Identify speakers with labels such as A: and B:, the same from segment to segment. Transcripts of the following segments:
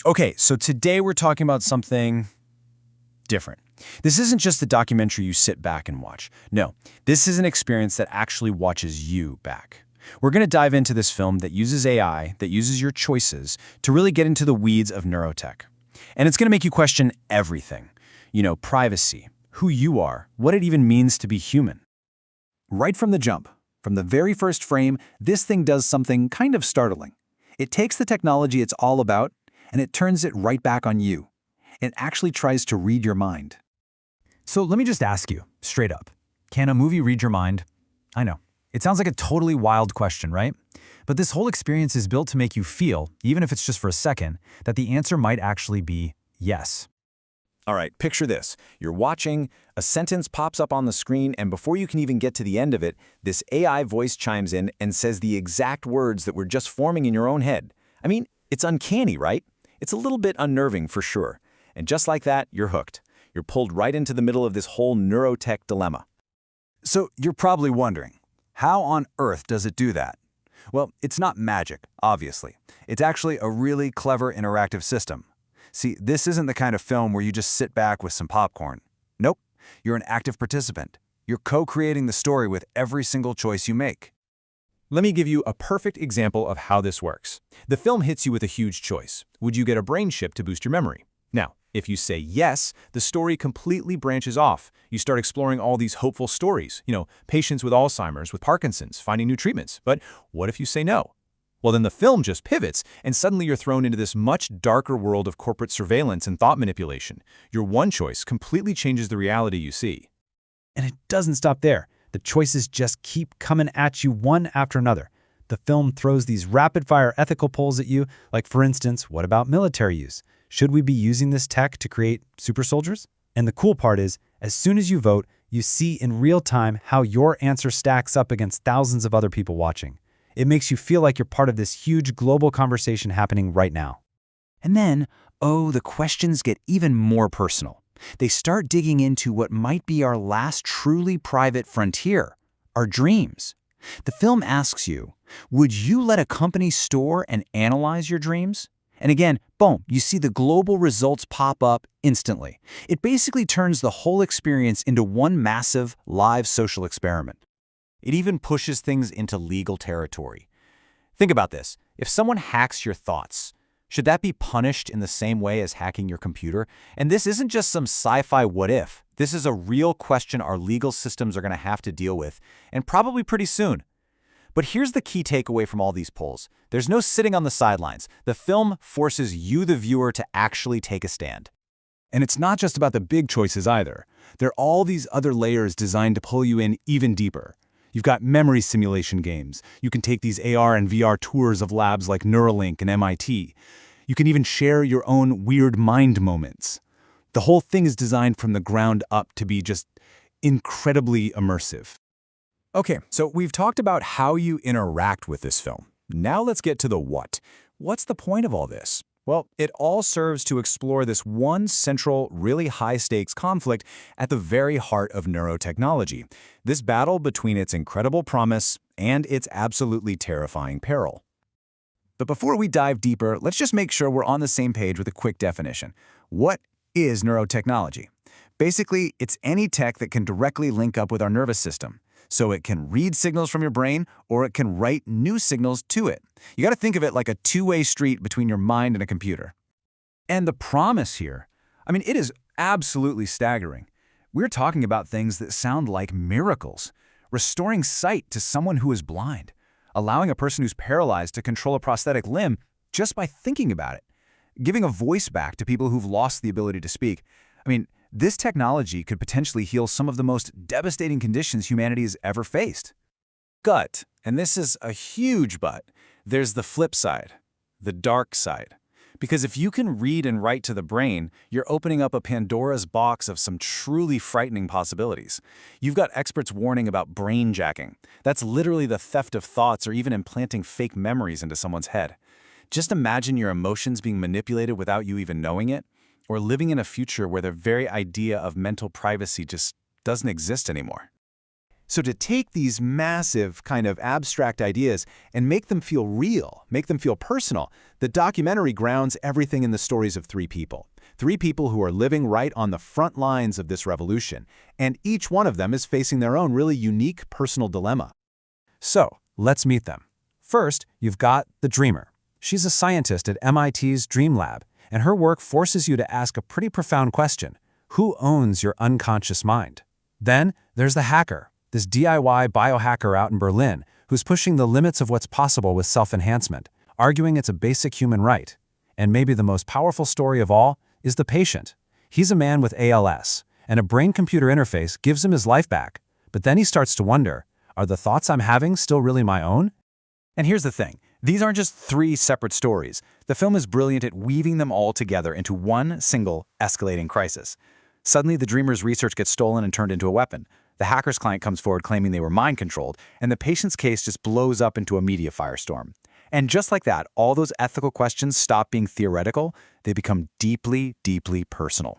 A: Okay, so today we're talking about something different. This isn't just the documentary you sit back and watch. No, this is an experience that actually watches you back. We're going to dive into this film that uses AI, that uses your choices, to really get into the weeds of neurotech. And it's going to make you question everything. You know, privacy, who you are, what it even means to be human.
B: Right from the jump, from the very first frame, this thing does something kind of startling. It takes the technology it's all about, and it turns it right back on you. It actually tries to read your mind.
C: So let me just ask you, straight up, can a movie read your mind? I know, it sounds like a totally wild question, right? But this whole experience is built to make you feel, even if it's just for a second, that the answer might actually be yes.
D: All right, picture this. You're watching, a sentence pops up on the screen, and before you can even get to the end of it, this AI voice chimes in and says the exact words that were just forming in your own head. I mean, it's uncanny, right? It's a little bit unnerving for sure. And just like that, you're hooked. You're pulled right into the middle of this whole neurotech dilemma.
B: So you're probably wondering, how on earth does it do that? Well, it's not magic, obviously. It's actually a really clever interactive system. See, this isn't the kind of film where you just sit back with some popcorn. Nope, you're an active participant. You're co-creating the story with every single choice you make.
D: Let me give you a perfect example of how this works. The film hits you with a huge choice. Would you get a brain chip to boost your memory? Now, if you say yes, the story completely branches off. You start exploring all these hopeful stories, patients with Alzheimer's, with Parkinson's, finding new treatments. But what if you say no? Well, then the film just pivots, and suddenly you're thrown into this much darker world of corporate surveillance and thought manipulation. Your one choice completely changes the reality you see.
C: And it doesn't stop there. The choices just keep coming at you one after another. The film throws these rapid-fire ethical polls at you, like, for instance, what about military use? Should we be using this tech to create super soldiers? And the cool part is, as soon as you vote, you see in real time how your answer stacks up against thousands of other people watching. It makes you feel like you're part of this huge global conversation happening right now.
B: And then, the questions get even more personal. They start digging into what might be our last truly private frontier, our dreams. The film asks you, would you let a company store and analyze your dreams? And again, boom, you see the global results pop up instantly. It basically turns the whole experience into one massive, live social experiment.
D: It even pushes things into legal territory. Think about this. If someone hacks your thoughts, should that be punished in the same way as hacking your computer? And this isn't just some sci-fi what if. This is a real question our legal systems are going to have to deal with, and probably pretty soon. But here's the key takeaway from all these polls. There's no sitting on the sidelines. The film forces you, the viewer, to actually take a stand.
B: And it's not just about the big choices either. There are all these other layers designed to pull you in even deeper. You've got memory simulation games. You can take these AR and VR tours of labs like Neuralink and MIT. You can even share your own weird mind moments. The whole thing is designed from the ground up to be just incredibly immersive.
A: Okay, so we've talked about how you interact with this film. Now let's get to the what. What's the point of all this? Well, it all serves to explore this one central, really high-stakes conflict at the very heart of neurotechnology, this battle between its incredible promise and its absolutely terrifying peril. But before we dive deeper, let's just make sure we're on the same page with a quick definition. What is neurotechnology? Basically, it's any tech that can directly link up with our nervous system. So it can read signals from your brain, or it can write new signals to it. You got to think of it like a two-way street between your mind and a computer. And the promise here, it is absolutely staggering. We're talking about things that sound like miracles. Restoring sight to someone who is blind. Allowing a person who's paralyzed to control a prosthetic limb just by thinking about it. Giving a voice back to people who've lost the ability to speak. This technology could potentially heal some of the most devastating conditions humanity has ever faced. But, and this is a huge but, there's the flip side, the dark side. Because if you can read and write to the brain, you're opening up a Pandora's box of some truly frightening possibilities. You've got experts warning about brain jacking. That's literally the theft of thoughts or even implanting fake memories into someone's head. Just imagine your emotions being manipulated without you even knowing it. Or living in a future where the very idea of mental privacy just doesn't exist anymore.
D: So to take these massive kind of abstract ideas and make them feel real, make them feel personal, the documentary grounds everything in the stories of three people. Three people who are living right on the front lines of this revolution, and each one of them is facing their own really unique personal dilemma.
C: So, let's meet them. First, you've got the dreamer. She's a scientist at MIT's Dream Lab, and her work forces you to ask a pretty profound question. Who owns your unconscious mind? Then, there's the hacker, this DIY biohacker out in Berlin, who's pushing the limits of what's possible with self-enhancement, arguing it's a basic human right. And maybe the most powerful story of all is the patient. He's a man with ALS, and a brain-computer interface gives him his life back. But then he starts to wonder, are the thoughts I'm having still really my own?
A: And here's the thing. These aren't just three separate stories. The film is brilliant at weaving them all together into one single escalating crisis. Suddenly, the dreamer's research gets stolen and turned into a weapon. The hacker's client comes forward claiming they were mind-controlled, and the patient's case just blows up into a media firestorm. And just like that, all those ethical questions stop being theoretical. They become deeply, deeply personal.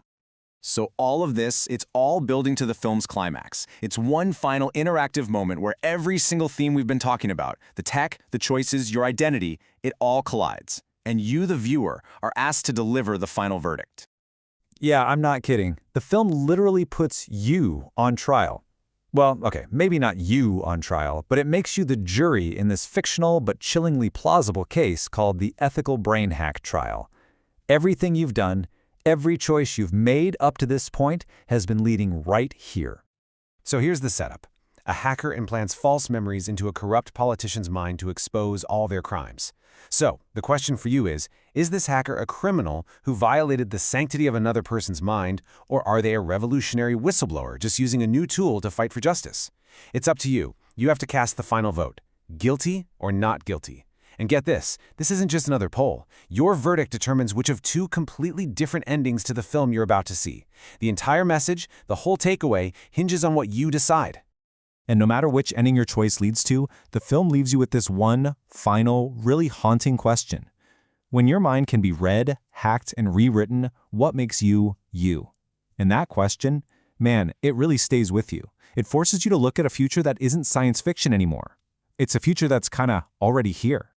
D: So all of this, it's all building to the film's climax. It's one final interactive moment where every single theme we've been talking about, the tech, the choices, your identity, it all collides. And you, the viewer, are asked to deliver the final verdict.
A: Yeah, I'm not kidding. The film literally puts you on trial. Well, okay, maybe not you on trial, but it makes you the jury in this fictional but chillingly plausible case called the ethical brain hack trial. Everything you've done, every choice you've made up to this point has been leading right here.
E: So here's the setup. A hacker implants false memories into a corrupt politician's mind to expose all their crimes. So, the question for you is this hacker a criminal who violated the sanctity of another person's mind, or are they a revolutionary whistleblower just using a new tool to fight for justice? It's up to you. You have to cast the final vote. Guilty or not guilty? And get this isn't just another poll. Your verdict determines which of two completely different endings to the film you're about to see. The entire message, the whole takeaway, hinges on what you decide.
A: And no matter which ending your choice leads to, the film leaves you with this one final, really haunting question. When your mind can be read, hacked, and rewritten, what makes you, you? And that question, man, it really stays with you. It forces you to look at a future that isn't science fiction anymore. It's a future that's kinda already here.